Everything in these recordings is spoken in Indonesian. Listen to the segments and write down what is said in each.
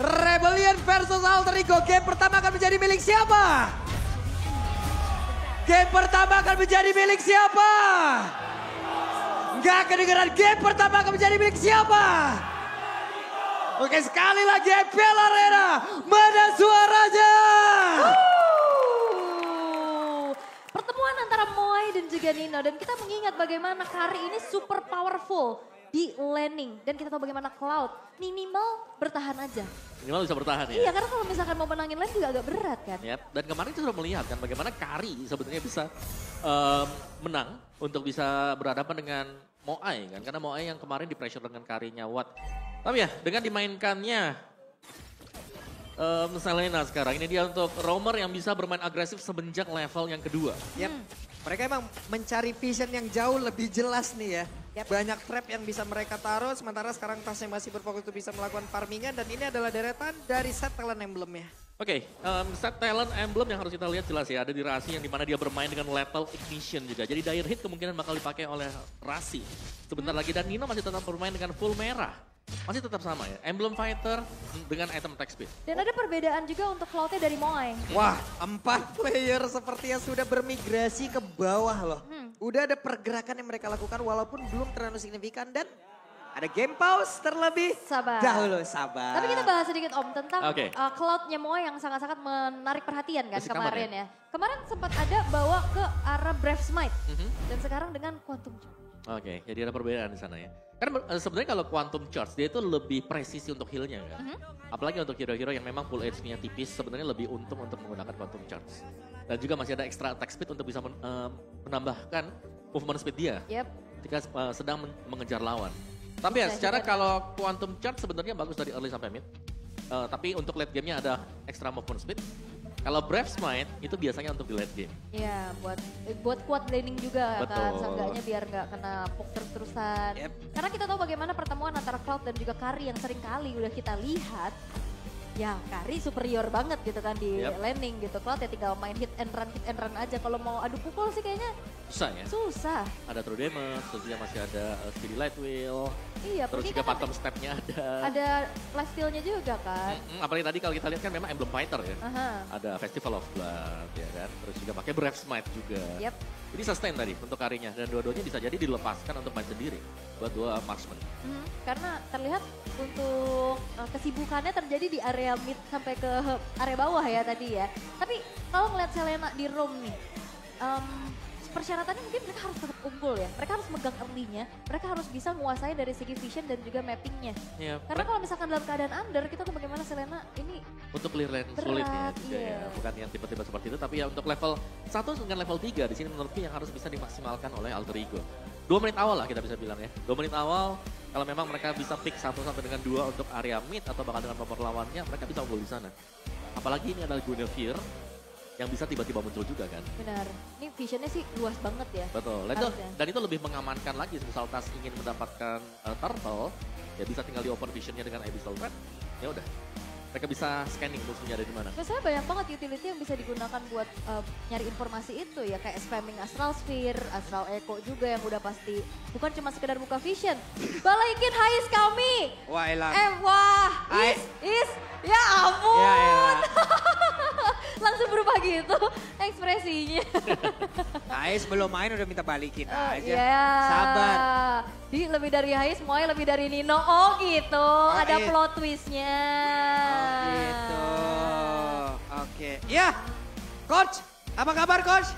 Rebellion versus Alter Ego. Game pertama akan menjadi milik siapa? Game pertama akan menjadi milik siapa? Nggak kedengeran. Game pertama akan menjadi milik siapa? Oke, sekali lagi FPL Arena. Mana suaranya? Pertemuan antara Moai dan juga Nino. Dan kita mengingat bagaimana Kari ini super powerful di laning. Dan kita tahu bagaimana Cloud minimal bertahan aja. Minimal bisa bertahan ya. Iya, karena kalau misalkan mau menangin lane juga agak berat kan. Yap. Dan kemarin kita sudah melihat kan bagaimana Kari sebenarnya bisa menang untuk bisa berhadapan dengan Moai kan. Karena Moai yang kemarin di pressure dengan Karinya Watt. Tapi ya dengan dimainkannya Selena sekarang. Ini dia untuk roamer yang bisa bermain agresif semenjak level yang kedua. Yap. Mereka emang mencari vision yang jauh lebih jelas nih ya. Yap. Banyak trap yang bisa mereka taruh, sementara sekarang tasnya masih berfokus untuk bisa melakukan farmingan. Dan ini adalah deretan dari set talent emblemnya. Oke, set talent emblem yang harus kita lihat jelas ya. Ada di Rasi yang dimana dia bermain dengan lethal ignition juga. Jadi dire hit kemungkinan bakal dipakai oleh Rasi. Sebentar lagi dan Nino masih tetap bermain dengan full merah. Masih tetap sama ya, emblem fighter dengan item attack speed. Dan ada perbedaan juga untuk Cloud-nya dari Moai. Wah, 4 player sepertinya sudah bermigrasi ke bawah loh. Udah ada pergerakan yang mereka lakukan walaupun belum terlalu signifikan dan ada game pause terlebih Sabar. dahulu. Sabar. Tapi kita bahas sedikit Om tentang Oke. Cloud-nya Moai yang sangat-sangat menarik perhatian kan Basic kemarin aman ya. Kemarin sempat ada bawa ke arah Brave Smite. Dan sekarang dengan Quantum Charge. Oke, jadi ada perbedaan di sana ya. Karena sebenarnya kalau Quantum Charge dia itu lebih presisi untuk heal-nya kan. Apalagi untuk hero-hero yang memang full HP-nya tipis sebenarnya lebih untung untuk menggunakan Quantum Charge. Dan juga masih ada extra attack speed untuk bisa menambahkan movement speed dia Yep. ketika sedang mengejar lawan. Tapi ya secara kalau Quantum Charge sebenarnya bagus dari early sampai mid. Tapi untuk late game-nya ada extra movement speed. Kalau Brave Smite itu biasanya untuk di late game. Iya, buat kuat laning juga kan, Betul. seenggaknya biar nggak kena poke terus-terusan. Yep. Karena kita tahu bagaimana pertemuan antara Cloud dan juga Kari yang sering kali udah kita lihat. Ya Kari superior banget gitu kan di laning gitu. Cloud ya tinggal main hit and run aja. Kalau mau adu pukul sih kayaknya Susah ya. susah. Ada True Damage, terus juga masih ada Speedy Light Wheel. Iya, Terus pergi juga kan Phantom Step-nya ada. ada lifesteal-nya juga kan. Apalagi tadi kalau kita lihat kan memang emblem fighter ya. Aha. Ada Festival of Blood ya kan. Terus juga pakai Brave Smite juga. Yep. Ini sustain tadi untuk Karinya. Dan dua-duanya bisa jadi dilepaskan untuk main sendiri. Buat dua marksman. Karena terlihat untuk kesibukannya terjadi di area mid sampai ke area bawah ya tadi ya. Tapi kalau ngeliat Selena di roam nih, persyaratannya mungkin mereka harus tetap unggul ya. Mereka harus megang early-nya, mereka harus bisa menguasai dari segi vision dan juga mappingnya. Ya, Karena kalau misalkan dalam keadaan under, kita tahu bagaimana Selena ini untuk clear lane Berat, sulit ya juga iya. ya. Bukan yang tipe-tipe seperti itu. Tapi ya untuk level 1 dengan level 3 di sini menurutku yang harus bisa dimaksimalkan oleh Alter Ego. 2 menit awal lah kita bisa bilang ya. 2 menit awal kalau memang mereka bisa pick 1 sampai dengan 2 untuk area mid atau bahkan dengan nomor lawannya, mereka bisa unggul di sana. Apalagi ini adalah Guinevere yang bisa tiba-tiba muncul juga kan. benar. Ini visionnya sih luas banget ya. Betul. Harusnya. Dan itu lebih mengamankan lagi misal Tas ingin mendapatkan turtle, ya bisa tinggal di open visionnya dengan Abyssal Threat. Ya udah. Mereka bisa scanning musuhnya ada di mana. Biasanya banyak banget utility yang bisa digunakan buat nyari informasi itu ya. Kayak spamming Astral Sphere, Astral Echo juga yang udah pasti. Bukan cuma sekedar buka vision. Balikin Hais kami! Wah, elang. Wah, Hais. ya ampun! Ya elah. Langsung berubah gitu ekspresinya. Ais belum main udah minta balikin aja. Iya. Sabar. Di lebih dari Hais, Moai lebih dari Nino. Oh gitu, ada iya. plot twistnya. Gitu. Oke. Ya, Coach. Apa kabar, Coach?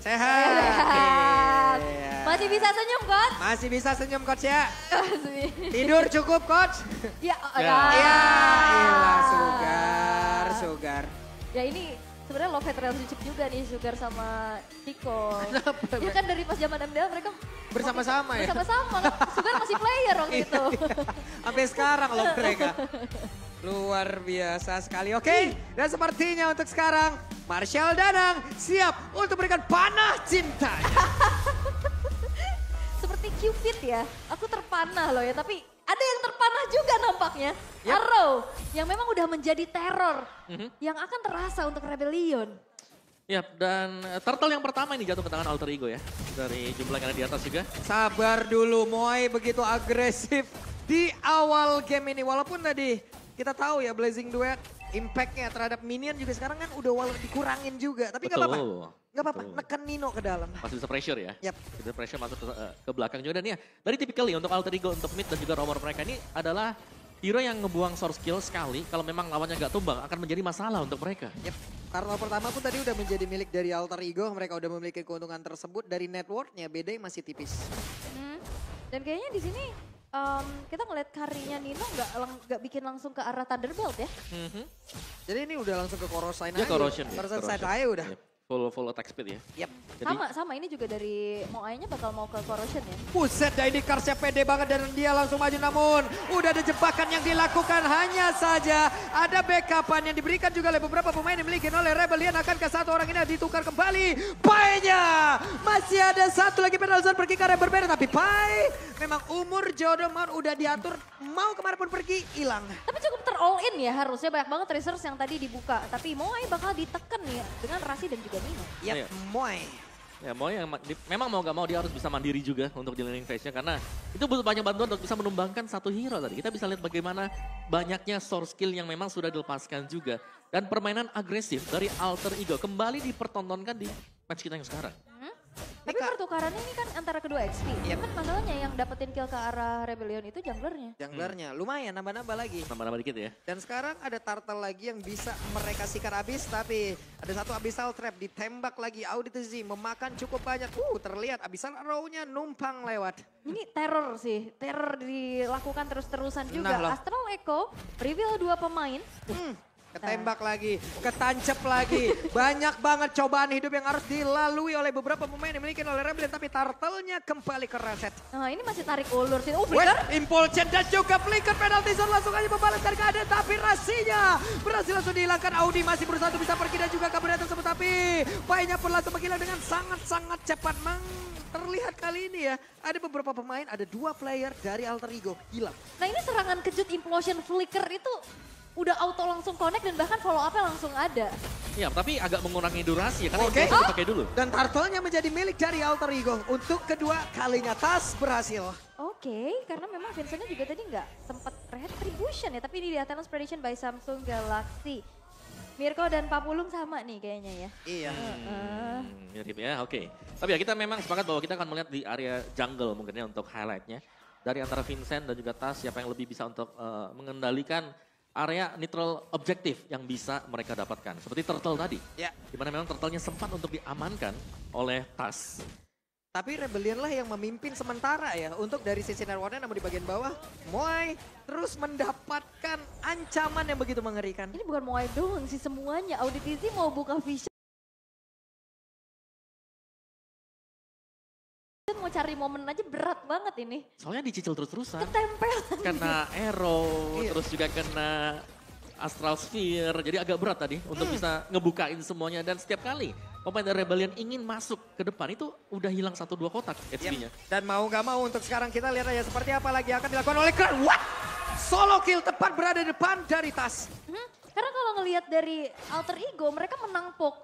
Sehat. Sehat. Iya. Masih bisa senyum, Coach? Masih bisa senyum, Coach ya? Masih. Tidur cukup, Coach? Ya, Ya. Iya, iyalah Sugar. Ya ini sebenarnya love hate relationship juga nih Sugar sama Tiko. Ya kan dari pas zaman MDL mereka Bersama-sama ya? Bersama-sama. Sugar masih player waktu itu. Sampai sekarang loh mereka. Luar biasa sekali. Oke, dan sepertinya untuk sekarang Marshall Danang siap untuk memberikan panah cintanya. Seperti Cupid ya, aku terpanah loh ya. Tapi ada yang terpanah juga nampaknya. Yep. Arrow, yang memang udah menjadi teror. Yang akan terasa untuk Rebellion. Ya, dan turtle yang pertama ini jatuh ke tangan Alter Ego ya. Dari jumlah yang ada di atas juga. Sabar dulu, Moai begitu agresif di awal game ini. Walaupun tadi kita tahu ya Blazing Duet impact-nya terhadap minion juga sekarang kan udah walau dikurangin juga. Tapi nggak apa-apa. Nggak apa-apa, neken Nino ke dalam. Masih bisa pressure ya. Yap. Bisa pressure masuk ke belakang juga. Dan ya, dari typically untuk Alter Ego, untuk mid dan juga roamer mereka ini adalah hero yang ngebuang source skill sekali. Kalau memang lawannya nggak tumbang, akan menjadi masalah untuk mereka. Yap. Turtle pertama pun tadi udah menjadi milik dari Alter Ego. Mereka udah memiliki keuntungan tersebut. Dari network-nya beda yang masih tipis. Dan kayaknya di sini kita ngeliat carry-nya Nino nggak bikin langsung ke arah Thunderbolt ya. Jadi ini udah langsung ke Corrosion Ya, aja. corrosion ya, Corrosion side corrosion. aja udah. Yep. Full attack speed ya. Yap. Jadi, Sama ini juga dari Moai-nya bakal mau ke Corrosion ya. Buset, Daini Karsnya pede banget dan dia langsung maju, namun udah ada jebakan yang dilakukan, hanya saja ada backupan yang diberikan juga oleh beberapa pemain yang dimiliki oleh Rebellion. Akankah satu orang ini ditukar kembali? Pai-nya masih ada satu lagi pedal zone pergi ke arah yang berbeda, tapi Pai memang umur jodoh udah diatur, mau kemana pun pergi hilang. Tapi cukup all in ya, harusnya banyak banget resource yang tadi dibuka. Tapi Moai bakal diteken nih dengan Rasi dan juga Nino. Yap, Iya. Moai. ya mau yang memang mau gak mau dia harus bisa mandiri juga untuk di laning phase-nya. Karena itu butuh banyak bantuan untuk bisa menumbangkan satu hero tadi. Kita bisa lihat bagaimana banyaknya source skill yang memang sudah dilepaskan juga. Dan permainan agresif dari Alter Ego kembali dipertontonkan di match kita yang sekarang. Tapi pertukarannya ini kan antara kedua XP. Yep. Kan masalahnya yang dapetin kill ke arah Rebellion itu junglernya. Junglernya lumayan nambah-nambah lagi. Nambah-nambah dikit ya. Dan sekarang ada Turtle lagi yang bisa mereka sikat habis, tapi ada satu Abyssal Trap ditembak lagi. Audit Z memakan cukup banyak. Terlihat Abyssal Arrow-nya numpang lewat. Ini teror sih, teror dilakukan terus-terusan juga. Nah loh. Astral Echo reveal 2 pemain. Ketembak lagi, ketancap lagi. Banyak banget cobaan hidup yang harus dilalui oleh beberapa pemain yang dimiliki oleh Rebellion, tapi Turtle-nya kembali ke reset. Nah ini masih tarik ulur sih. Oh Wait, Flicker. Impulsion dan juga Flicker penalty zone langsung aja membalaskan keadaan, tapi Rasinya berhasil langsung dihilangkan. Audi masih berusaha untuk bisa pergi dan juga kabur tersebut, tapi Pai-nya pun langsung menghilang dengan sangat-sangat cepat. Terlihat kali ini ya, ada beberapa pemain, ada 2 player dari Alter Ego hilang. Nah ini serangan kejut Implosion Flicker itu udah auto langsung connect dan bahkan follow up-nya langsung ada. Iya, tapi agak mengurangi durasi ya, karena Oke. itu dipakai dulu. Dan Turtle-nya menjadi milik dari Alter Ego untuk kedua kalinya. Tas berhasil. Oke, karena memang Vincent-nya juga tadi nggak sempat retribution ya, tapi ini di Athena's Predation by Samsung Galaxy. Mirko dan Papulung sama nih kayaknya ya. Iya. Mirip ya, oke. Tapi ya kita memang sepakat bahwa kita akan melihat di area jungle mungkin ya untuk highlightnya. Dari antara Vincent dan juga Tas, siapa yang lebih bisa untuk mengendalikan area neutral objektif yang bisa mereka dapatkan. Seperti Turtle tadi. Ya. Dimana memang Turtle-nya sempat untuk diamankan oleh Tas. Tapi Rebellion lah yang memimpin sementara ya untuk dari sisi networknya, namun di bagian bawah Moai terus mendapatkan ancaman yang begitu mengerikan. Ini bukan Moai doang sih, semuanya. Audit Easy mau buka vision. Mau cari momen aja berat banget ini. Soalnya dicicil terus-terusan. Ketempel. Kena arrow, Iya. terus juga kena Astral Sphere. Jadi agak berat tadi untuk bisa ngebukain semuanya. Dan setiap kali pemain dari Rebellion ingin masuk ke depan itu udah hilang 1-2 kotak HP-nya. Dan mau gak mau untuk sekarang kita lihat aja seperti apa lagi akan dilakukan oleh Kran. What? Solo kill tepat berada di depan dari Tas. Karena kalau ngelihat dari Alter Ego mereka menang poke.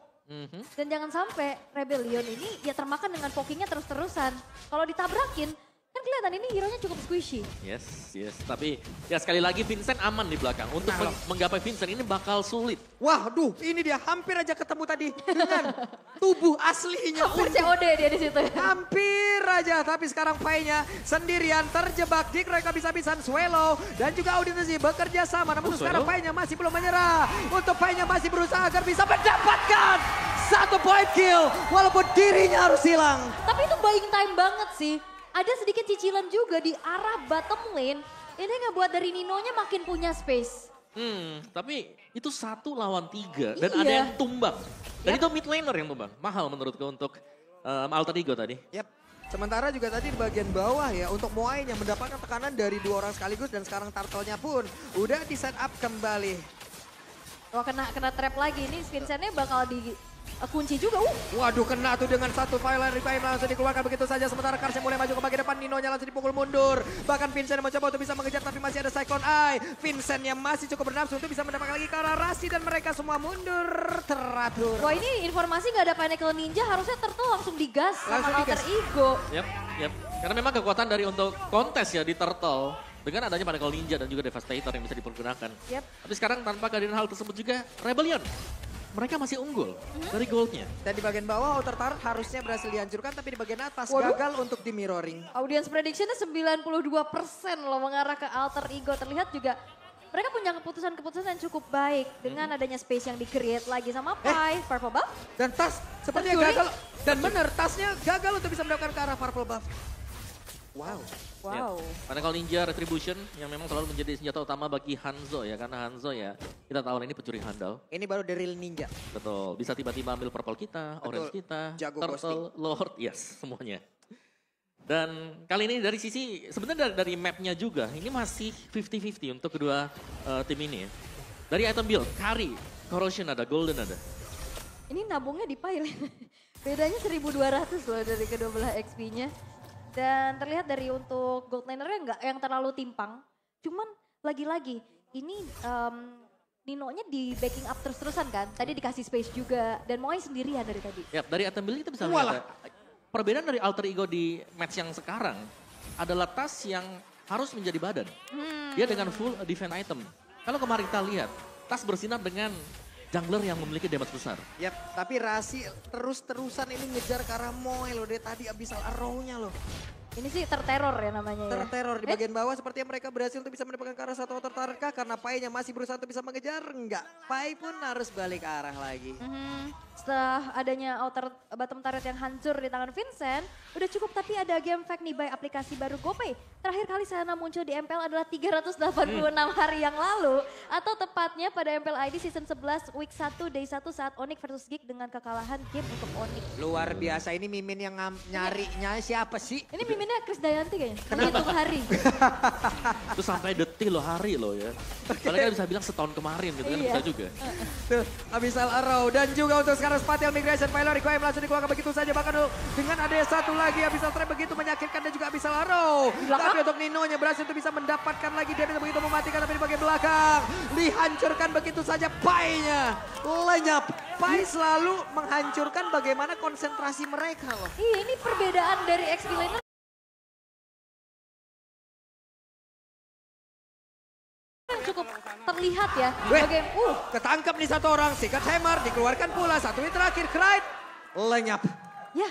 Dan jangan sampai Rebellion ini ya termakan dengan pokingnya terus-terusan. Kalau ditabrakin kan kelihatan ini hero-nya cukup squishy. Yes. Tapi ya sekali lagi Vincent aman di belakang. Untuk menggapai Vincent ini bakal sulit. Wah, ini dia hampir aja ketemu tadi dengan tubuh aslinya. Hampir COD dia di situ. Hampir aja, tapi sekarang Pai-nya sendirian terjebak di habis-habisan. Swallow dan juga Auditasi bekerja sama. Namun sekarang Pai-nya masih belum menyerah. Untuk Pai-nya masih berusaha agar bisa mendapatkan 1 point kill. Walaupun dirinya harus hilang. Tapi itu buying time banget sih. Ada sedikit cicilan juga di arah bottom lane. Ini ngebuat dari Nino-nya makin punya space. Tapi itu 1 lawan 3 dan Iya. ada yang tumbang. Dan itu mid laner yang tumbang. Mahal menurutku untuk Alter Ego tadi. Yap. Sementara juga tadi di bagian bawah ya untuk Moai yang mendapatkan tekanan dari 2 orang sekaligus dan sekarang Turtle-nya pun udah di set up kembali. Wah kena trap lagi. Ini Vincent-nya bakal kunci juga. Waduh, kena tuh dengan 1 file revive langsung dikeluarkan begitu saja. Sementara Karsnya mulai maju ke bagian depan, Nino-nya langsung dipukul mundur. Bahkan Vincent mencoba untuk bisa mengejar tapi masih ada Cyclone Eye. Vincent yang masih cukup bernafsu untuk bisa mendapatkan lagi ke arah Rasi dan mereka semua mundur teratur. Wah ini informasi nggak ada Pinnacle Ninja, harusnya Turtle langsung digas sama Langsung Alter digas. Ego. Yap. Karena memang kekuatan dari untuk kontes ya di Turtle Dengan adanya Particle Ninja dan juga Devastator yang bisa dipergunakan. Yep. Tapi sekarang tanpa kehadiran hal tersebut juga, Rebellion. Mereka masih unggul dari goldnya. Dan di bagian bawah outer turret harusnya berhasil dihancurkan, tapi di bagian atas Waduh. gagal untuk di mirroring. Audience predictionnya 92% loh mengarah ke Alter Ego. Terlihat juga mereka punya keputusan-keputusan yang cukup baik. Dengan adanya space yang di-create lagi sama Pai, Purple Buff. Dan tas sepertinya Tercuri. gagal. Dan benar, tasnya gagal untuk bisa mendapatkan ke arah Purple Buff. Wow. Wow. Particle Ninja Retribution yang memang selalu menjadi senjata utama bagi Hanzo ya. Karena Hanzo ya, kita tahu ini pencuri handal. Ini baru the real ninja. Betul, bisa tiba-tiba ambil purple kita, Betul. orange kita, Jago turtle, lord, yes semuanya. Dan kali ini dari sisi, sebenarnya dari mapnya juga, ini masih 50-50 untuk kedua tim ini ya. Dari item build, Kari, Corrosion ada, Golden ada. Ini nabungnya di Pai. Bedanya 1.200 loh dari kedua belah XP-nya. Dan terlihat dari untuk gold lanernya nggak yang terlalu timpang. Cuman lagi-lagi ini Nino-nya di backing up terus-terusan kan. Tadi dikasih space juga dan Moai sendirian dari tadi. Ya, dari item build kita bisa Walah. lihat ya, perbedaan dari Alter Ego di match yang sekarang adalah tas yang harus menjadi badan. Dia dengan full defense item. Kalau kemarin kita lihat, tas bersinar dengan jungler yang memiliki damage besar. Yap, tapi Rasi terus-terusan ini ngejar ke arah Moe loh. Dia tadi Abyssal Arrow-nya loh. Ini sih terteror ya namanya ya. Terteror di bagian bawah sepertinya mereka berhasil untuk bisa mendapatkan ke arah satu outer turret kah? Karena Pai-nya masih berusaha untuk bisa mengejar. Enggak, Pai pun harus balik arah lagi. Setelah adanya outer bottom turret yang hancur di tangan Vincent, udah cukup tapi ada game fact nih by aplikasi baru GoPay. Terakhir kali Selena muncul di MPL adalah 386 hari yang lalu. Atau tepatnya pada MPL ID Season 11 Week 1 Day 1 saat Onyx versus Geek dengan kekalahan game untuk Onyx. Luar biasa, ini Mimin yang nyarinya siapa sih? Ini miminnya Chris Dayanti kayaknya, menghitung hari. Itu sampai detik loh, hari loh ya. Padahal kan bisa bilang setahun kemarin gitu kan, Iya. bisa juga. Tuh, Abyssal Arrow dan juga untuk sekarang Spatial Migration Pylon Requiem langsung dikeluarkan begitu saja. Bahkan dengan ada satu lagi Abyssal Trap begitu menyakitkan dan juga Abyssal Arrow. Belakang. Tapi untuk Nino-nya berhasil untuk bisa mendapatkan lagi damage begitu mematikan, tapi di bagian belakang dihancurkan begitu saja. Pai-nya lenyap. Pai selalu menghancurkan bagaimana konsentrasi mereka loh. Iya, ini perbedaan dari XP laner. Cukup terlihat ya. Weh, Bagaimana, ketangkap nih satu orang. Secret Hammer dikeluarkan pula. Satu hit terakhir, Krite lenyap. ya.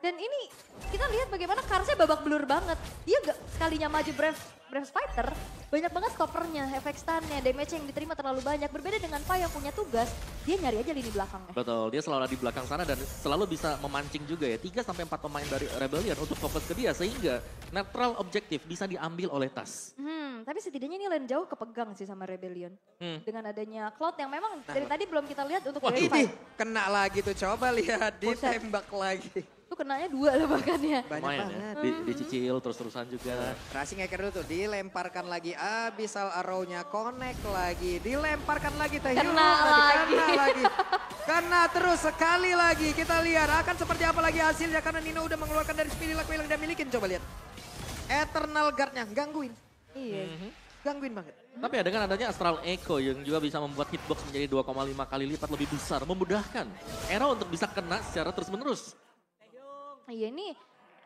Dan ini kita lihat bagaimana Karsnya babak belur banget. Dia gak sekalinya maju Brave Fighter, banyak banget stoppernya, efek stunnya, damage yang diterima terlalu banyak. Berbeda dengan Pai yang punya tugas, dia nyari aja lini belakangnya. Betul, dia selalu ada di belakang sana dan selalu bisa memancing juga ya. 3-4 pemain dari Rebellion untuk fokus ke dia sehingga netral objektif bisa diambil oleh tas. Tapi setidaknya ini lane jauh kepegang sih sama Rebellion. Dengan adanya Cloud yang memang dari tadi belum kita lihat untuk Wah, verify. ini kena lagi tuh. Coba lihat, ditembak lagi. Itu kenanya 2 loh bahkan ya. Banyak Lumayan banget. ya, dicicil terus-terusan juga. Racing ngeker dulu tuh, dilemparkan lagi Abyssal Arrow-nya, connect lagi, dilemparkan lagi Teh Hero Kena tadi, lagi. kena lagi. Kena terus sekali lagi, kita lihat akan seperti apa lagi hasilnya karena Nino udah mengeluarkan dari Spirit Luck yang dia milikin, coba lihat. Eternal Guard-nya, gangguin, Iya. gangguin banget. Tapi ya dengan adanya Astral Echo yang juga bisa membuat hitbox menjadi 2,5 kali lipat lebih besar, memudahkan Era untuk bisa kena secara terus-menerus. Iya ini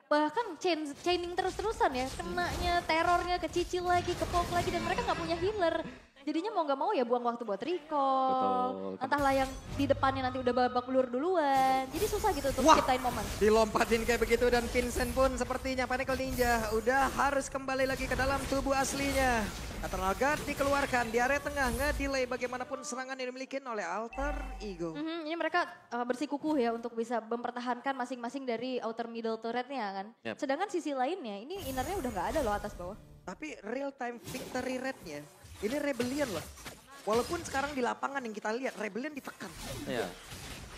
bahkan chaining terus-terusan ya. Kenanya terornya kecicil lagi, kepok lagi dan mereka nggak punya healer. Jadinya mau nggak mau ya buang waktu buat recall. Betul. Entahlah yang di depannya nanti udah babak belur duluan. Jadi susah gitu untuk Wah. ciptain momen. Dilompatin kayak begitu dan Vincent pun sepertinya Particle Ninja udah harus kembali lagi ke dalam tubuh aslinya. Eternal Guard dikeluarkan di area tengah, nge-delay bagaimanapun serangan yang dimiliki oleh Alter Ego. Ini mereka bersikukuh ya untuk bisa mempertahankan masing-masing dari outer middle turretnya kan. Yep. Sedangkan sisi lainnya ini innernya udah nggak ada loh atas bawah. Tapi real time victory rate-nya ini Rebellion loh. Walaupun sekarang di lapangan yang kita lihat Rebellion ditekan. Ya.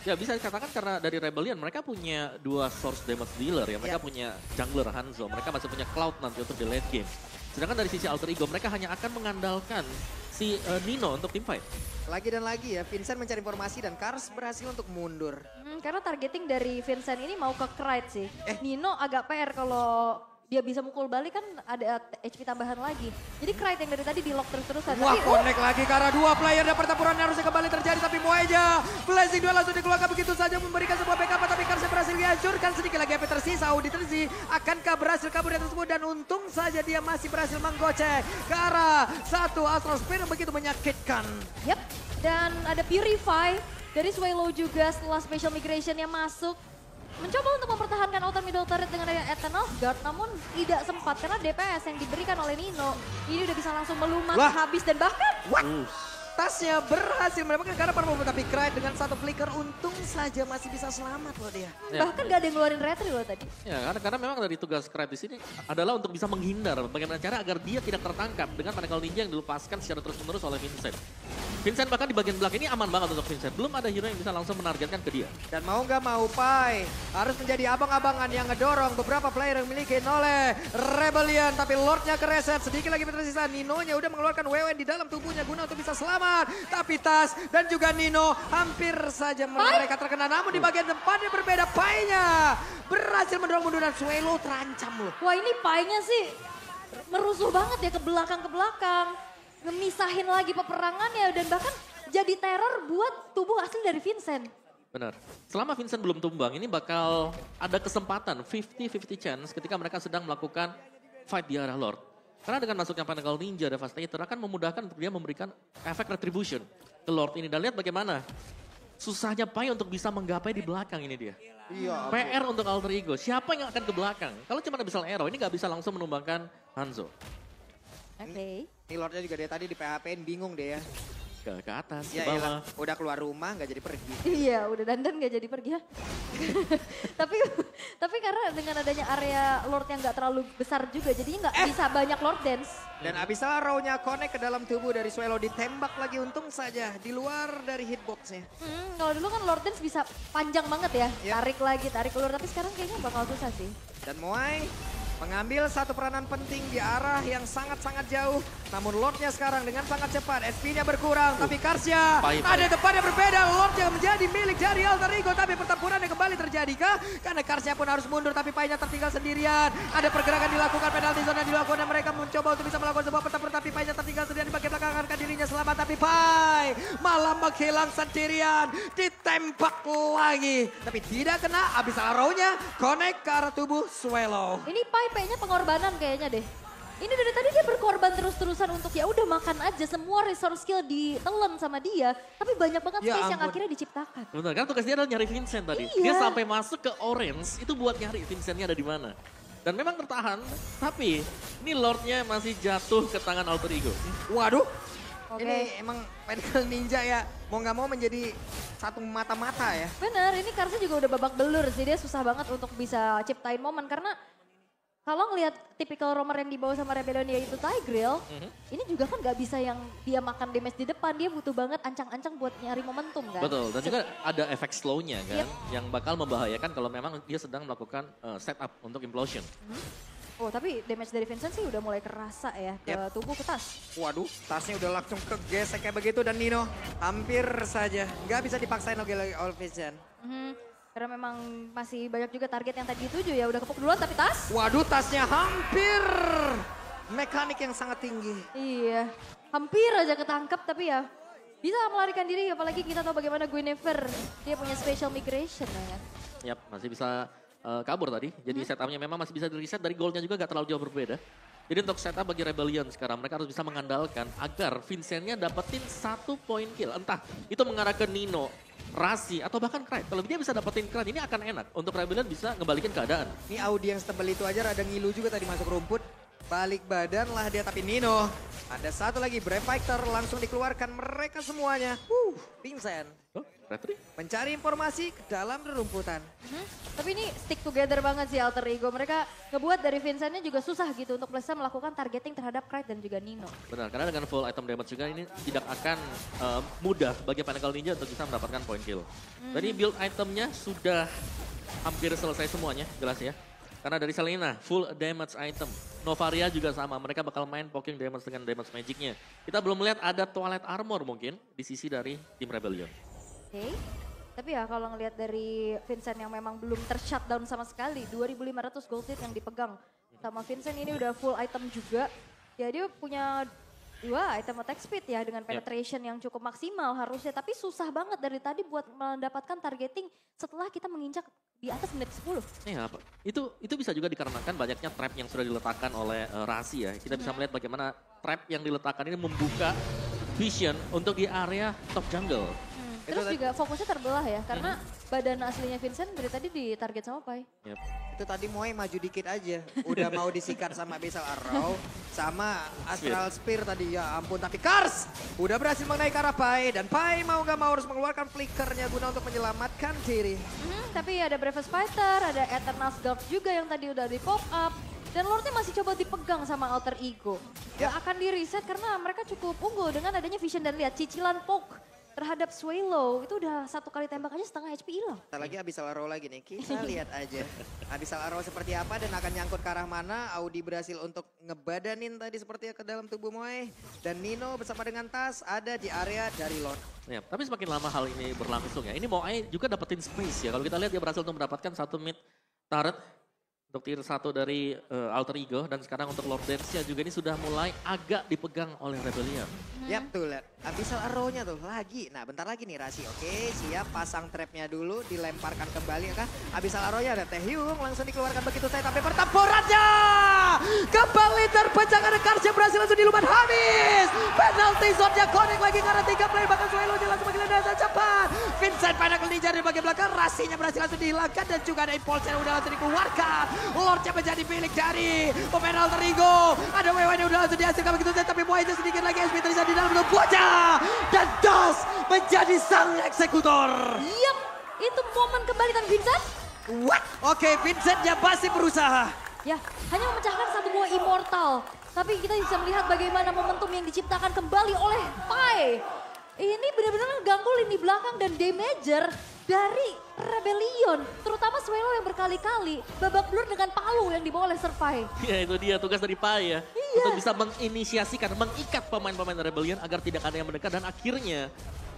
Ya bisa dikatakan karena dari Rebellion mereka punya 2 source damage dealer ya. Mereka punya jungler Hanzo, mereka masih punya Cloud nanti untuk di late game. Sedangkan dari sisi Alter Ego mereka hanya akan mengandalkan si Nino untuk teamfight. Lagi dan lagi ya, Vincent mencari informasi dan Kars berhasil untuk mundur. Karena targeting dari Vincent ini mau ke Krite sih. Nino agak PR kalau dia bisa mukul balik kan ada HP tambahan lagi. Jadi Krite yang dari tadi di lock terus-terusan. Wah, Tapi, connect lagi karena 2 player dan pertempuran harusnya kembali terjadi. Tapi Moeja, Blazing 2 langsung dikeluarkan begitu saja memberikan sebuah backup. Tapi Kars berhasil berhasil dihancurkan. Sedikit lagi HP tersisa. Audi Terzi akankah berhasil kabur dari tersebut. Dan untung saja dia masih berhasil menggocek ke arah satu Astral Spear yang begitu menyakitkan. Yap, dan ada Purify dari Swallow juga setelah Special Migration yang masuk. Mencoba untuk mempertahankan outer middle turret dengan adanya Eternal Guard, namun tidak sempat karena DPS yang diberikan oleh Nino ini udah bisa langsung melumat, habis dan bahkan Tasnya berhasil mendapatkan karena para tapi Clyde dengan satu flicker untung saja masih bisa selamat loh dia. bahkan gak ada yang ngeluarin retri loh tadi. Ya, karena memang dari tugas Cryde di sini adalah untuk bisa menghindar bagaimana cara agar dia tidak tertangkap dengan Pinnacle Ninja yang dilepaskan secara terus-menerus oleh Vincent. Vincent bahkan di bagian belakang ini aman banget untuk Vincent. Belum ada hero yang bisa langsung menargetkan ke dia. Dan mau nggak mau Pai harus menjadi abang-abangan yang ngedorong beberapa player yang dimiliki oleh Rebellion. Tapi Lordnya kereset, sedikit lagi tersisa. Ninonya udah mengeluarkan WW di dalam tubuhnya guna untuk bisa selamat. Tapi Tas dan juga Nino hampir saja mereka terkena. Namun di bagian depannya berbeda. Pai-nya berhasil mendorong mundur dan Swallow terancam loh. Wah ini Pai-nya sih merusuh banget ya ke belakang. Ngemisahin lagi peperangannya dan bahkan jadi teror buat tubuh asli dari Vincent. Benar. Selama Vincent belum tumbang, ini bakal ada kesempatan 50-50 chance ketika mereka sedang melakukan fight di arah Lord. Karena dengan masuknya Pinnacle Ninja Devastator akan memudahkan untuk dia memberikan efek retribution ke Lord ini. Dan lihat bagaimana susahnya Pai untuk bisa menggapai di belakang ini dia. Iya. PR untuk Alter Ego, siapa yang akan ke belakang? Kalau cuma bisa arrow, ini nggak bisa langsung menumbangkan Hanzo. Oke. Ini Lordnya juga dia tadi di PHP-in bingung deh ya. Ke atas, Ya ke iyalah, bawah. udah keluar rumah nggak jadi pergi. Iya, udah dandan gak jadi pergi ya. tapi karena dengan adanya area Lord yang gak terlalu besar juga, jadinya gak bisa banyak Lord Dance. Dan abis raw-nya connect ke dalam tubuh dari Swallow, ditembak lagi untung saja di luar dari hitboxnya. Kalau dulu kan Lord Dance bisa panjang banget ya, Yep. tarik keluar. Tapi sekarang kayaknya bakal susah sih. Dan Moai mengambil satu peranan penting di arah yang sangat-sangat jauh. Namun Lordnya sekarang dengan sangat cepat, SP-nya berkurang. Tapi Karsia ada tempat yang berbeda. Lord yang menjadi milik dari Alter Ego. Tapi pertempuran yang kembali terjadi kah? Karena Karsia pun harus mundur, tapi Pai-nya tertinggal sendirian. Ada pergerakan dilakukan, penalti zona dilakukan. Dan mereka mencoba untuk bisa melakukan sebuah pertempuran. Tapi Pai-nya tertinggal sendirian di bagian belakang. Akan dirinya selamat. Tapi Pai malah menghilang sendirian. Ditembak lagi. Tapi tidak kena. Abis arrow-nya connect ke arah tubuh Swallow. Ini Pai-nya pengorbanan kayaknya deh. Ini dari tadi dia berkorban terus-terusan untuk ya udah makan aja, semua resource skill ditelan sama dia. Tapi banyak banget Ya space yang ampun. akhirnya diciptakan. Benar, kan tugas dia adalah nyari Vincent tadi. Iya. Dia sampai masuk ke Orange, itu buat nyari Vincentnya ada di mana. Dan memang tertahan, tapi ini Lordnya masih jatuh ke tangan Alter Ego. Waduh. Oke. Ini emang Pinnacle Ninja ya, mau nggak mau menjadi satu mata-mata ya. Bener, ini Karsa juga udah babak belur sih. Dia susah banget untuk bisa ciptain momen karena kalau ngelihat tipikal roamer yang dibawa sama Rebellion yaitu Tigreal, ini juga kan gak bisa yang dia makan damage di depan, dia butuh banget ancang-ancang buat nyari momentum kan. Betul, dan juga ada efek slow-nya kan, Yep. yang bakal membahayakan kalau memang dia sedang melakukan setup untuk implosion. Oh tapi damage dari Vincent sih udah mulai kerasa ya ke tubuh, ke tas. Waduh, tasnya udah langsung kegesek kayak begitu dan Nino hampir saja nggak bisa dipaksain lagi All Vision. Karena memang masih banyak juga target yang tadi dituju ya, udah kepuk duluan tapi tas. Waduh, tasnya hampir mekanik yang sangat tinggi. Iya, hampir aja ketangkep tapi ya bisa melarikan diri, apalagi kita tahu bagaimana Guinevere. Dia punya special migration ya kan. Yap, masih bisa kabur tadi. Jadi setupnya memang masih bisa di-reset, dari goalnya juga gak terlalu jauh berbeda. Jadi untuk setup bagi Rebellion sekarang, mereka harus bisa mengandalkan agar Vincentnya dapetin 1 point kill. Entah itu mengarah ke Nino, Rasi, atau bahkan Clyde. Kalau dia bisa dapetin Clyde, ini akan enak. Untuk Rebellion bisa ngebalikin keadaan. Ini Audi yang setebel itu aja rada ngilu juga tadi masuk rumput. Balik badan lah dia, tapi Nino. Ada satu lagi, Brave Fighter langsung dikeluarkan mereka semuanya. Vincent Oh, retri? mencari informasi ke dalam rerumputan. Tapi ini stick together banget sih Alter Ego. Mereka ngebuat dari Vincentnya juga susah gitu untuk bisa melakukan targeting terhadap Clyde dan juga Nino. Benar, karena dengan full item damage juga ini tidak akan mudah bagi Pinnacle Ninja untuk bisa mendapatkan point kill. Tadi build itemnya sudah hampir selesai semuanya, jelas ya. Karena dari Selena, full damage item. Novaria juga sama, mereka bakal main poking damage dengan damage magicnya. Kita belum melihat ada Twilight Armor mungkin di sisi dari tim Rebellion. Oke. Tapi ya kalau ngelihat dari Vincent yang memang belum ter-shutdown sama sekali. 2.500 gold lead yang dipegang sama Vincent, ini udah full item juga. Ya dia punya Dua item attack speed ya dengan penetration yang cukup maksimal harusnya. Tapi susah banget dari tadi buat mendapatkan targeting setelah kita menginjak di atas menit 10. Iya, itu bisa juga dikarenakan banyaknya trap yang sudah diletakkan oleh Rasi ya. Kita bisa melihat bagaimana trap yang diletakkan ini membuka vision untuk di area top jungle. Terus juga fokusnya terbelah ya, karena badan aslinya Vincent dari tadi ditarget sama Pai. Yep. Itu tadi Moe maju dikit aja. Udah mau disikat sama Abyssal Arrow. Sama Astral Spear tadi. Ya ampun, tapi Kars udah berhasil mengenai ke arah Pai. Dan Pai mau gak mau harus mengeluarkan flickernya guna untuk menyelamatkan diri. Tapi ada Bravest Fighter, ada Eternal Guard juga yang tadi udah di pop up. Dan Lordnya masih coba dipegang sama Alter Ego. Gak akan di reset karena mereka cukup unggul dengan adanya Vision dan lihat cicilan poke terhadap Swallow itu udah satu kali tembak aja setengah HP hilang. Ntar lagi Abyssal Arrow lagi nih, kita lihat aja. Abyssal Arrow seperti apa dan akan nyangkut ke arah mana. Audi berhasil untuk ngebadanin tadi sepertinya ke dalam tubuh Moe. Dan Nino bersama dengan Tas ada di area dari Lord. Ya, tapi semakin lama hal ini berlangsung ya. Ini Moe juga dapetin space ya. Kalau kita lihat dia berhasil untuk mendapatkan satu mid turret untuk tier 1 dari Alter Ego. Dan sekarang untuk Lord Dance juga ini sudah mulai agak dipegang oleh Rebellion. Yap tuh lihat. Abyssal Arrow-nya tuh lagi. Nah bentar lagi nih Rasi. Oke siap pasang trapnya dulu. Dilemparkan kembali ya kan. Abyssal Arrow-nya ada Taehyung. Langsung dikeluarkan begitu saya. Tapi pertempurannya kembali terpecah karena Karsnya berhasil langsung dilumat habis. Penalty zone-nya connect lagi karena 3 player. Bahkan Swallow-nya langsung mengilir dengan cepat. Vincent Pinnacle Ninja di bagian belakang. Rasinya berhasil langsung dihilangkan. Dan juga ada Impulse yang udah langsung dikeluarkan. Lordnya menjadi milik dari pemain Alter Ego. Ada WW yang udah langsung dihasilkan begitu saja. Tapi Moe sedikit lagi SP terisa di dalam bentuk bocah. Dan Das menjadi sang eksekutor. Yap, itu momen kembali dan Vincent. What? Oke, Vincentnya masih berusaha. Ya, hanya memecahkan satu buah immortal. Tapi kita bisa melihat bagaimana momentum yang diciptakan kembali oleh Pai. Ini benar-benar mengganggu lini belakang dan damager dari Rebellion. Terutama Swallow yang berkali-kali babak belur dengan palu yang dibawa oleh Serpai. Ya itu dia tugas dari Pai ya. Iya. Untuk bisa menginisiasikan, mengikat pemain-pemain Rebellion agar tidak ada yang mendekat. Dan akhirnya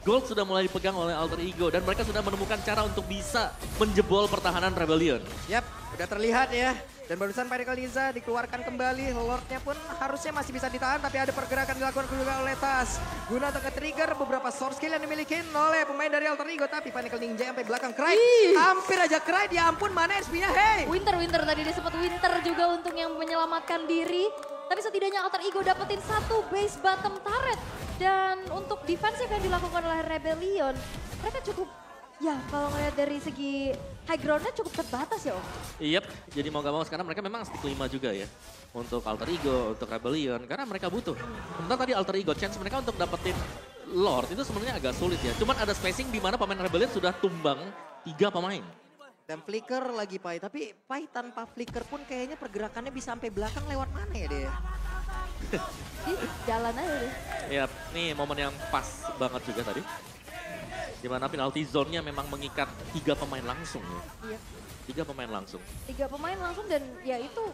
Gold sudah mulai dipegang oleh Alter Ego. Dan mereka sudah menemukan cara untuk bisa menjebol pertahanan Rebellion. Yap, udah terlihat ya. Dan barusan Pinnacle Ninja dikeluarkan kembali. Lordnya pun harusnya masih bisa ditahan. Tapi ada pergerakan dilakukan juga oleh Tas. Guna untuk trigger beberapa source skill yang dimiliki oleh pemain dari Alter Ego. Tapi Pinnacle Ninja sampai belakang Cry. Hampir aja Cry. Ya ampun mana SP-nya. Hey. Winter tadi disebut Winter juga untuk yang menyelamatkan diri. Tapi setidaknya Alter Ego dapetin satu base bottom turret. Dan untuk defensive yang dilakukan oleh Rebellion, mereka cukup, ya kalau ngeliat dari segi high groundnya cukup terbatas ya Om. Yep, jadi mau gak mau sekarang mereka memang stick 5 juga ya. Untuk Alter Ego, untuk Rebellion, karena mereka butuh. Sementara tadi Alter Ego, chance mereka untuk dapetin Lord itu sebenarnya agak sulit ya. Cuman ada spacing di mana pemain Rebellion sudah tumbang 3 pemain. Dan flicker lagi Pai. Tapi Pai tanpa flicker pun kayaknya pergerakannya bisa sampai belakang lewat mana ya dia? Jalan aja deh. Ya, nih momen yang pas banget juga tadi. Dimana penalty zone-nya memang mengikat 3 pemain langsung ya. Iya. 3 pemain langsung. 3 pemain langsung dan ya itu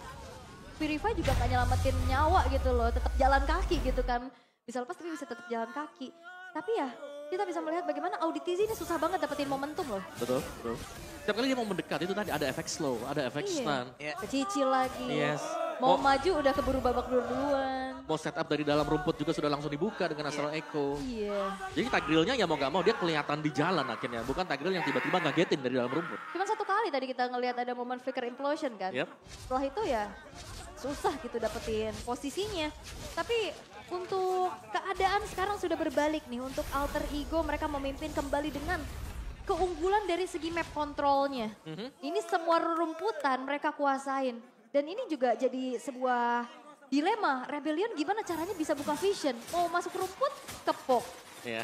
Purify juga gak nyelamatin nyawa gitu loh. Tetap jalan kaki gitu kan. Bisa lepas tapi bisa tetap jalan kaki. Tapi ya kita bisa melihat bagaimana Auditizi ini susah banget dapetin momentum loh. Betul, betul. Setiap kali dia mau mendekat itu tadi ada efek slow, ada efek stun. Kecicil lagi. Yes. Mau maju udah keburu babak duluan. Mau setup dari dalam rumput juga sudah langsung dibuka dengan Astral Echo. Iya. Jadi tagrilnya ya mau gak mau dia kelihatan di jalan akhirnya. Bukan tagril yang tiba-tiba ngagetin dari dalam rumput. Cuma satu kali tadi kita ngelihat ada momen flicker implosion kan. Yep. Setelah itu ya susah gitu dapetin posisinya. Tapi untuk keadaan sekarang sudah berbalik nih. Untuk Alter Ego mereka memimpin kembali dengan keunggulan dari segi map kontrolnya. Ini semua rumputan mereka kuasain. Dan ini juga jadi sebuah dilema. Rebellion gimana caranya bisa buka vision. Mau masuk rumput, kepok. Iya.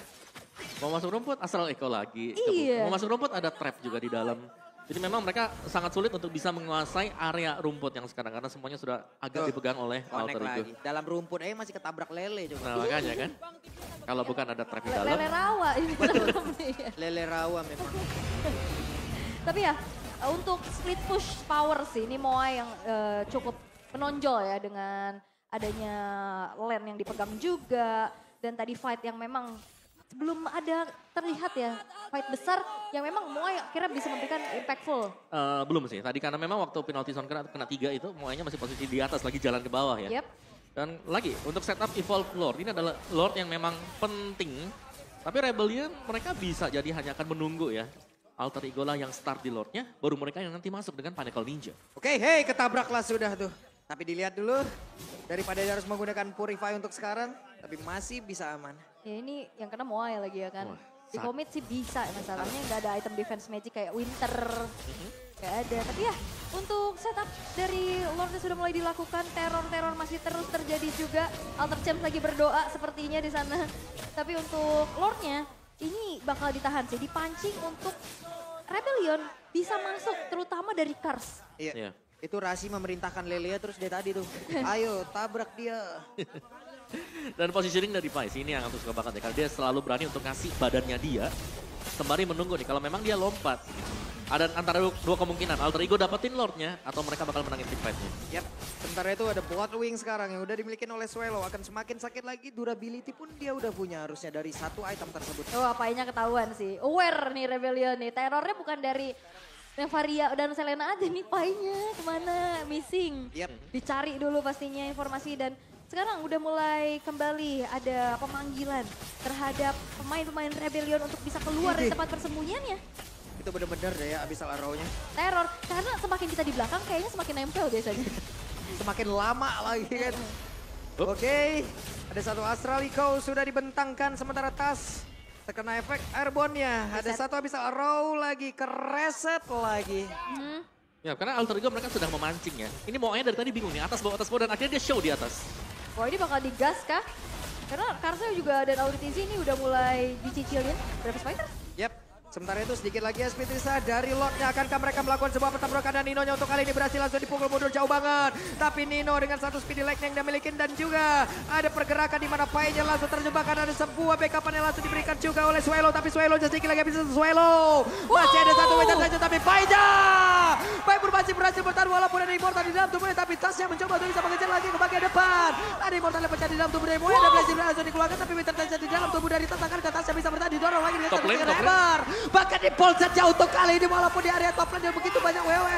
Mau masuk rumput, Astral Echo lagi. Iya. Mau masuk rumput ada trap juga di dalam. Jadi memang mereka sangat sulit untuk bisa menguasai area rumput yang sekarang. Karena semuanya sudah agak dipegang oleh Connect Alter Ego. lagi. Dalam rumput masih ketabrak lele coba. Nah makanya kan. Kalau bukan ada trap di dalam. Lele rawa ini. Lele rawa memang. Tapi ya untuk split push power sih ini Moa yang cukup menonjol ya dengan adanya lane yang dipegang juga. Dan tadi fight yang memang belum ada terlihat ya fight besar yang memang Moa akhirnya bisa memberikan impactful. Belum sih, tadi karena memang waktu penalty zone kena 3 itu Moanya masih posisi di atas lagi jalan ke bawah ya. Yep. Dan lagi, untuk setup Evolve Lord, ini adalah Lord yang memang penting. Tapi Rebellion mereka bisa jadi hanya akan menunggu ya. Alter Ego lah yang start di Lordnya, baru mereka yang nanti masuk dengan Pinnacle Ninja. Oke, hey, ketabraklah sudah tuh. Tapi dilihat dulu, daripada dia harus menggunakan Purify untuk sekarang, tapi masih bisa aman. Ya ini yang kena Moai lagi ya kan. Wah, Di commit sih bisa, masalahnya nggak ada item defense magic kayak Winter. Nggak ada, tapi ya untuk setup dari Lordnya sudah mulai dilakukan. Teror-teror masih terus terjadi juga. Alter Champs lagi berdoa sepertinya di sana. Tapi untuk Lordnya, ini bakal ditahan sih, dipancing untuk Rebellion bisa masuk, terutama dari Kars. Iya. Itu Rasi memerintahkan Lelia terus dia tadi tuh, ayo tabrak dia. Dan positioning dari Pais ini yang aku suka banget ya, karena dia selalu berani untuk ngasih badannya dia. Sembari menunggu nih, kalau memang dia lompat. Ada antara dua kemungkinan, Alter Ego dapetin Lordnya atau mereka bakal menangin team fight-nya. Yap, sementara itu ada Bloodwing sekarang yang udah dimiliki oleh Swallow. Akan semakin sakit lagi, durability pun dia udah punya harusnya dari satu item tersebut. Oh, apainya ketahuan sih. Aware nih Rebellion nih. Terornya bukan dari Nevaria dan Selena aja nih, painya kemana, missing. Yap. Dicari dulu pastinya informasi dan sekarang udah mulai kembali ada pemanggilan terhadap pemain-pemain Rebellion untuk bisa keluar dari tempat persembunyiannya. Itu bener-bener deh ya Abyssal Arrow-nya. Teror, karena semakin kita di belakang kayaknya semakin nempel biasanya. Semakin lama lagi kan. Oke, ada satu Astral Echo sudah dibentangkan sementara Tas terkena efek airborne-nya. Ada satu Abyssal Arrow lagi, kereset lagi. Ya, karena Alter Ego mereka sedang memancing ya. Ini maunya dari tadi bingung nih, atas bawah dan akhirnya dia show di atas. Wah, ini bakal digas kah? Karena Karsnya juga dan Auditisi ini udah mulai dicicilin. Berapa Spider? Yap. Sementara itu sedikit lagi SP Trisa dari Lordnya. Akankah mereka melakukan sebuah pertabrakan dan Ninonya untuk kali ini berhasil langsung dipukul mundur jauh banget. Tapi Nino dengan satu speedy leg yang dia miliki dan juga ada pergerakan di mana Pai-nya langsung terjebak karena ada sebuah backupan yang langsung diberikan juga oleh Swallow. Tapi Swallow sedikit lagi bisa Swallow. Masih ada satu meter saja tapi Pai-nya. Pai pun masih berhasil bertahan walaupun ada Immortal di dalam tubuhnya. Tapi Tasnya mencoba untuk bisa mengejar lagi ke bagian depan. Ada Immortal yang pecah di dalam tubuh dari Moe. Ada Blazing langsung dikeluarkan tapi Winter saja di dalam tubuh dari Tas. Akankah Tasnya bisa bertahan didorong lagi dengan Top lane, top lane. lebar. Bahkan di pole saja untuk kali ini walaupun di area top lane yang begitu banyak WW.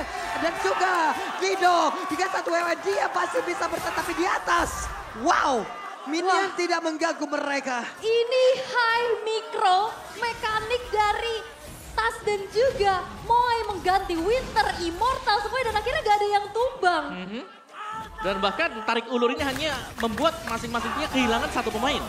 Dan juga Nino dengan satu WW dia pasti bisa bertahan tapi di atas. Wow, minion tidak mengganggu mereka. Ini high micro mekanik dari Tas dan juga Moai mengganti Winter, Immortal semuanya dan akhirnya gak ada yang tumbang. Dan bahkan tarik ulur ini hanya membuat masing-masing punya kehilangan satu pemain.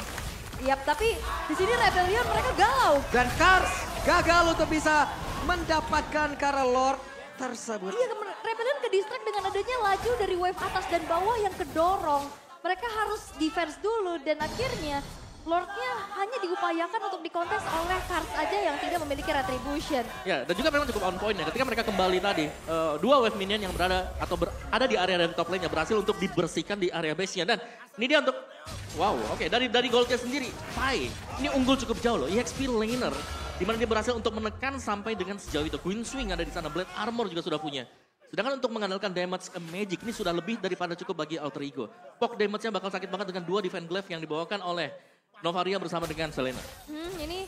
Yap, tapi di sini Rebellion mereka galau. Dan Kars gagal untuk bisa mendapatkan Kara Lord tersebut. Iya, Rebellion ke distract dengan adanya laju dari wave atas dan bawah yang kedorong. Mereka harus defense dulu dan akhirnya Lordnya hanya diupayakan untuk dikontes oleh Kars aja yang tidak memiliki retribution. Ya, dan juga memang cukup on point ya. Ketika mereka kembali tadi, dua wave minion yang berada atau ada di area dari top lane-nya berhasil untuk dibersihkan di area base-nya. Dan ini dia untuk, wow, oke, dari goldnya sendiri, Pai, ini unggul cukup jauh loh. EXP laner, di mana dia berhasil untuk menekan sampai dengan sejauh itu. Queen Swing ada di sana, Blade Armor juga sudah punya. Sedangkan untuk mengandalkan damage magic ini sudah lebih daripada cukup bagi Alter Ego. Poke damage-nya bakal sakit banget dengan dua defense glaive yang dibawakan oleh Novaria bersama dengan Selena. Ini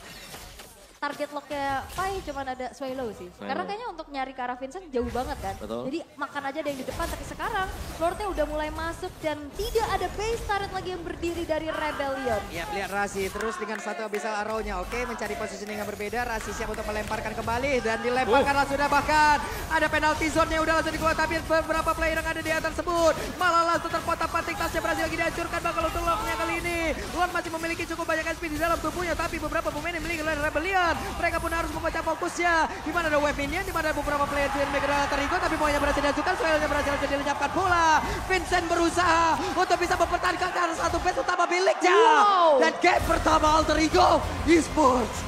target locknya Pai cuma ada Swallow sih. Karena kayaknya untuk nyari ke arah Vincent jauh banget kan. Betul. Jadi makan aja ada yang di depan, tapi sekarang Lordnya udah mulai masuk dan tidak ada base turret lagi yang berdiri dari Rebellion. Ya, lihat Rasi terus dengan satu Abyssal Arrow-nya. Oke, mencari positioning yang berbeda. Rasi siap untuk melemparkan kembali dan dilemparkanlah sudah bahkan ada penalty zone-nya udah langsung dikeluarkan. Tapi beberapa player yang ada di atas tersebut malah langsung terpotak-patik. Tasnya berhasil lagi dihancurkan bakal untuk Lord-nya kali ini. Lord masih memiliki cukup banyak SP di dalam tubuhnya, tapi beberapa pemain yang memiliki oleh Rebellion. Mereka pun harus membaca fokusnya. Di mana ada wave minion, di mana ada beberapa player yang memiliki Alter Ego, tapi Moe-nya berhasil dihancurkan. Swallow-nya berhasil dilenyapkan pula. Vincent berusaha untuk bisa mempertahankan karena satu base utama miliknya. Wow. Dan game pertama Alter Ego Esports